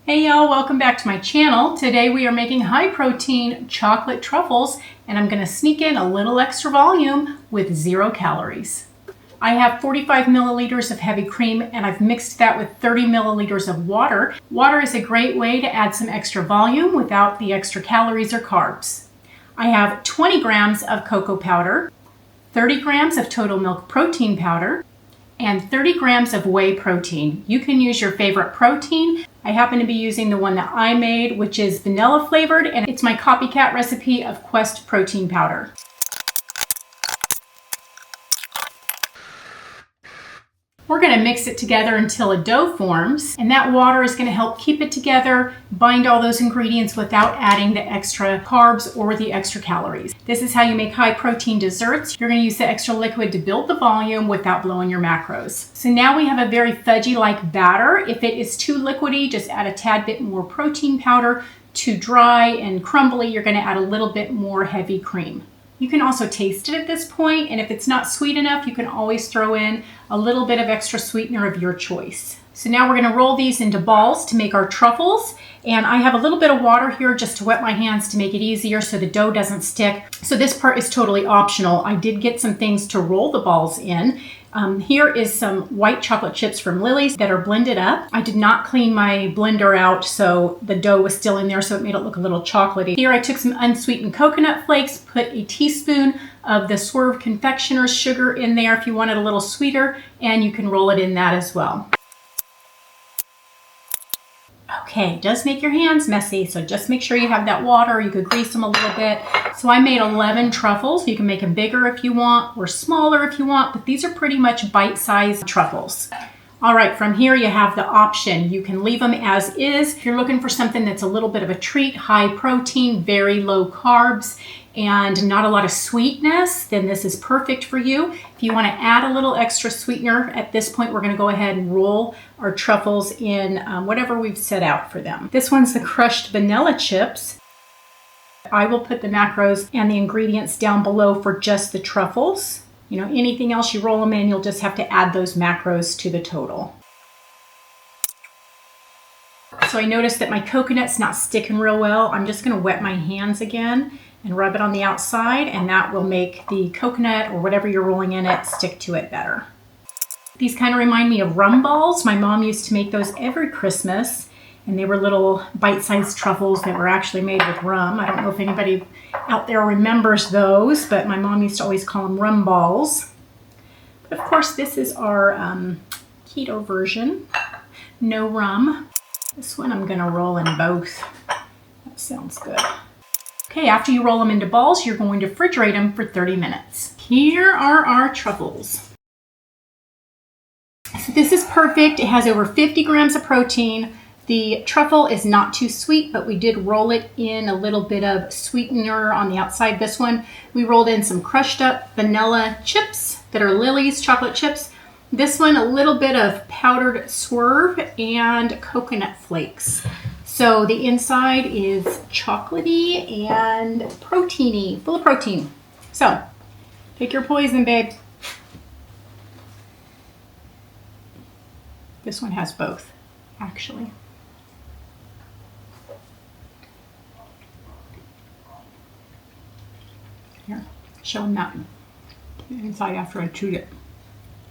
Hey y'all, welcome back to my channel. Today we are making high protein chocolate truffles and I'm going to sneak in a little extra volume with 0 calories. I have 45 milliliters of heavy cream and I've mixed that with 30 milliliters of water. Water is a great way to add some extra volume without the extra calories or carbs. I have 20 grams of cocoa powder, 30 grams of total milk protein powder, and 30 grams of whey protein. You can use your favorite protein. I happen to be using the one that I made, which is vanilla flavored, and it's my copycat recipe of Quest protein powder. We're going to mix it together until a dough forms, and that water is going to help keep it together, bind all those ingredients without adding the extra carbs or the extra calories. This is how you make high protein desserts. You're going to use the extra liquid to build the volume without blowing your macros. So now we have a very fudgy-like batter. If it is too liquidy, just add a tad bit more protein powder. Too dry and crumbly, you're going to add a little bit more heavy cream. You can also taste it at this point, and if it's not sweet enough, you can always throw in a little bit of extra sweetener of your choice. So now we're going to roll these into balls to make our truffles, and I have a little bit of water here just to wet my hands to make it easier so the dough doesn't stick. So this part is totally optional. I did get some things to roll the balls in. Here is some white chocolate chips from Lily's that are blended up. I did not clean my blender out, so the dough was still in there, so it made it look a little chocolatey. Here I took some unsweetened coconut flakes, put a teaspoon of the Swerve confectioner's sugar in there if you want it a little sweeter, and you can roll it in that as well. Okay, it does make your hands messy, so just make sure you have that water. You could grease them a little bit. So I made 11 truffles. You can make them bigger if you want or smaller if you want, but these are pretty much bite-sized truffles. All right, from here you have the option. You can leave them as is. If you're looking for something that's a little bit of a treat, high protein, very low carbs, and not a lot of sweetness, then this is perfect for you. If you want to add a little extra sweetener, at this point we're going to go ahead and roll our truffles in whatever we've set out for them. This one's the crushed vanilla chips. I will put the macros and the ingredients down below for just the truffles. You know, anything else you roll them in, you'll just have to add those macros to the total. So I noticed that my coconut's not sticking real well. I'm just going to wet my hands again and rub it on the outside, and that will make the coconut or whatever you're rolling in it stick to it better. These kind of remind me of rum balls. My mom used to make those every Christmas, and they were little bite-sized truffles that were actually made with rum. I don't know if anybody out there remembers those, but my mom used to always call them rum balls. But of course, this is our keto version, no rum. This one I'm gonna roll in both. That sounds good. Okay, after you roll them into balls, you're going to refrigerate them for 30 minutes. Here are our truffles. So this is perfect. It has over 50 grams of protein. The truffle is not too sweet, but we did roll it in a little bit of sweetener on the outside. This one, we rolled in some crushed up vanilla chips that are Lily's chocolate chips. This one, a little bit of powdered Swerve and coconut flakes. So the inside is chocolatey and proteiny, full of protein. So pick your poison, babe. This one has both, actually. Here, show them that inside after I chewed it.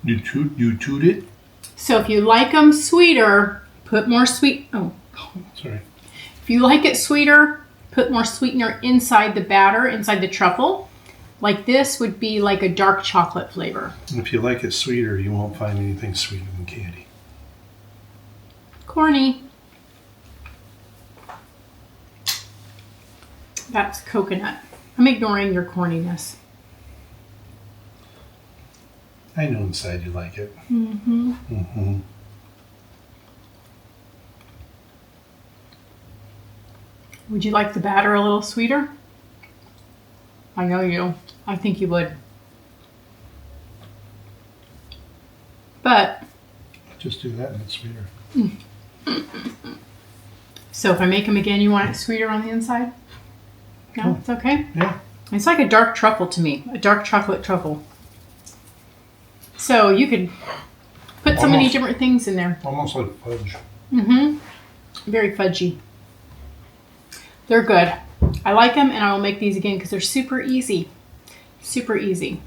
You chewed it? So if you like them sweeter, put more sweet. Oh, sorry. If you like it sweeter, put more sweetener inside the batter, inside the truffle. Like this would be like a dark chocolate flavor. And if you like it sweeter, you won't find anything sweeter than candy. Corny. That's coconut. I'm ignoring your corniness. I know inside you like it. Mm-hmm. Mm-hmm. Would you like the batter a little sweeter? I know you. I think you would. But just do that and it's sweeter. So if I make them again, you want it sweeter on the inside? No, Cool. It's okay? Yeah. It's like a dark truffle to me, a dark chocolate truffle. So you could put so many different things in there. Almost like fudge. Mm-hmm. Very fudgy. They're good. I like them, and I will make these again because they're super easy. Super easy.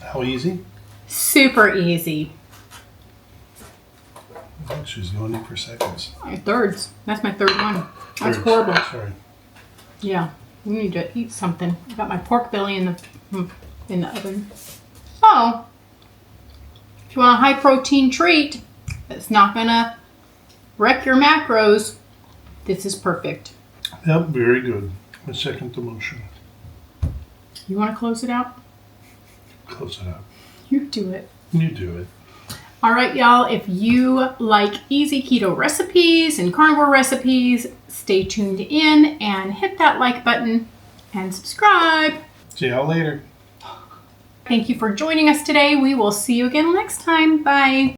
How easy? Super easy. Oh, she's going in for seconds. My thirds. That's my third one. That's Thirds. horrible. Sorry. Yeah, we need to eat something. I got my pork belly in the oven. Oh, if you want a high protein treat that's not gonna wreck your macros, this is perfect. Yep, very good. I second the motion. You want to close it out? Close it out. You do it. You do it. All right, y'all, if you like easy keto recipes and carnivore recipes, stay tuned in and hit that like button and subscribe. See y'all later. Thank you for joining us today. We will see you again next time. Bye.